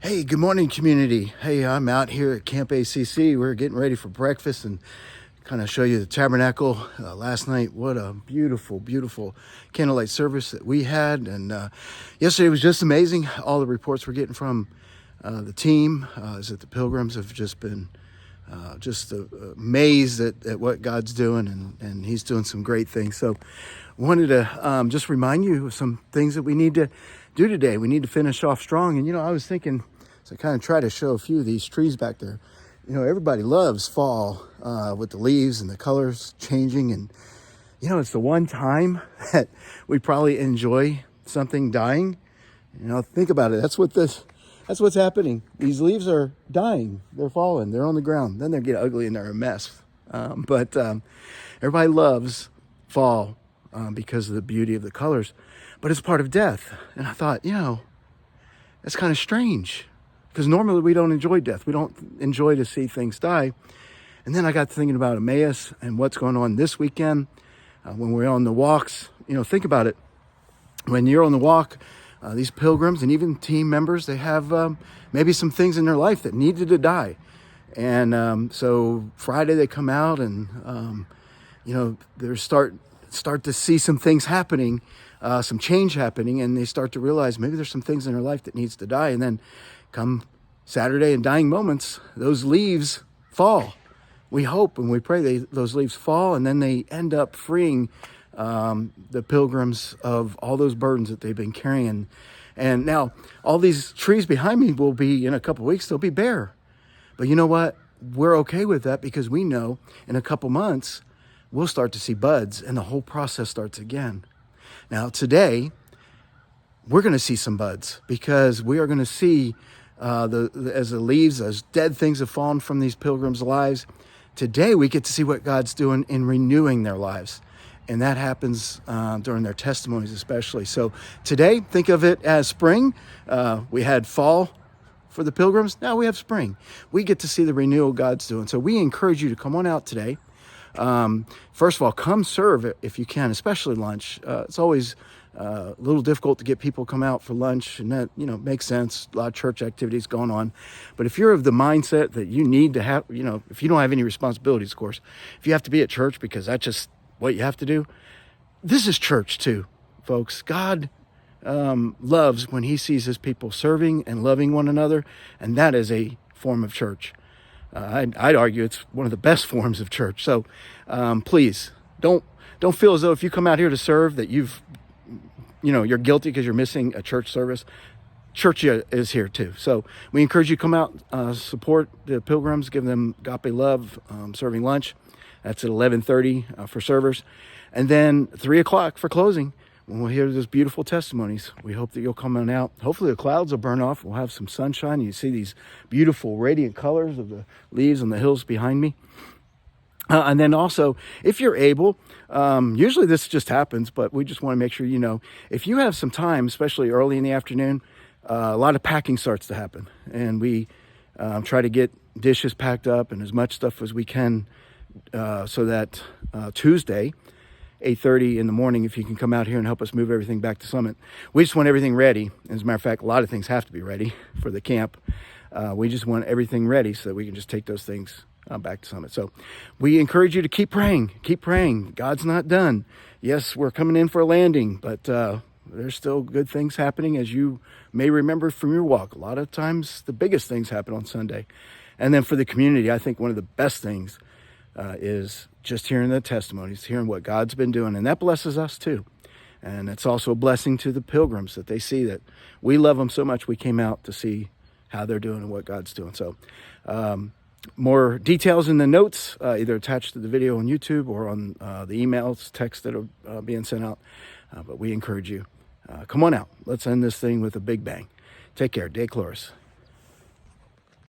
Hey, good morning, community. Hey, I'm out here at Camp ACC. We're getting ready for breakfast and kind of show you the tabernacle. Last night, what a beautiful, beautiful candlelight service that we had. And yesterday was just amazing. All the reports we're getting from the team is that the pilgrims have just been amazed at what God's doing, and He's doing some great things. So wanted to just remind you of some things that we need to do today. We need to finish off strong. And, I was thinking, so I kind of try to show a few of these trees back there. Everybody loves fall with the leaves and the colors changing. And, it's the one time that we probably enjoy something dying. Think about it. That's what's happening. These leaves are dying. They're falling. They're on the ground. Then they get ugly and they're a mess. But everybody loves fall because of the beauty of the colors. But it's part of death. And I thought, that's kind of strange. Because normally we don't enjoy death. We don't enjoy to see things die. And then I got thinking about Emmaus and what's going on this weekend when we're on the walks. Think about it. When you're on the walk, these pilgrims and even team members, they have maybe some things in their life that needed to die. And so Friday they come out and, they start to see some things happening, some change happening, and they start to realize maybe there's some things in their life that needs to die. And then come Saturday in dying moments, those leaves fall. We hope and we pray those leaves fall, and then they end up freeing the pilgrims of all those burdens that they've been carrying. And now all these trees behind me will be, in a couple of weeks, they'll be bare. But you know what? We're okay with that because we know in a couple months, we'll start to see buds and the whole process starts again. Now today, we're going to see some buds because we are going to see as the leaves, as dead things have fallen from these pilgrims' lives. Today, we get to see what God's doing in renewing their lives. And that happens during their testimonies especially. So today, think of it as spring. We had fall for the pilgrims. Now we have spring. We get to see the renewal God's doing. So we encourage you to come on out today. First of all, come serve if you can, especially lunch. It's always a little difficult to get people to come out for lunch, and that, makes sense. A lot of church activities going on. But if you're of the mindset that you need to have, if you don't have any responsibilities, of course, if you have to be at church because that's just what you have to do, this is church too, folks. God loves when He sees His people serving and loving one another, and that is a form of church. I'd argue it's one of the best forms of church. So please don't feel as though if you come out here to serve that you're guilty because you're missing a church service. Church is here too. So we encourage you to come out, support the pilgrims, give them agape love, serving lunch. That's at 11:30 for servers. And then 3 o'clock for closing, when we'll hear those beautiful testimonies. We hope that you'll come on out. Hopefully the clouds will burn off. We'll have some sunshine. You see these beautiful radiant colors of the leaves on the hills behind me. And then also, if you're able, usually this just happens, but we just want to make sure if you have some time, especially early in the afternoon, a lot of packing starts to happen. And we try to get dishes packed up and as much stuff as we can so that Tuesday, 8:30 in the morning, if you can come out here and help us move everything back to Summit. We just want everything ready. As a matter of fact, a lot of things have to be ready for the camp. We just want everything ready so that we can just take those things back to Summit. So we encourage you to keep praying. Keep praying. God's not done. Yes, we're coming in for a landing, but there's still good things happening, as you may remember from your walk. A lot of times the biggest things happen on Sunday. And then for the community, I think one of the best things is just hearing the testimonies, hearing what God's been doing. And that blesses us too. And it's also a blessing to the pilgrims that they see that we love them so much. We came out to see how they're doing and what God's doing. So more details in the notes, either attached to the video on YouTube or on the emails, texts that are being sent out. But we encourage you, come on out. Let's end this thing with a big bang. Take care. Decolores.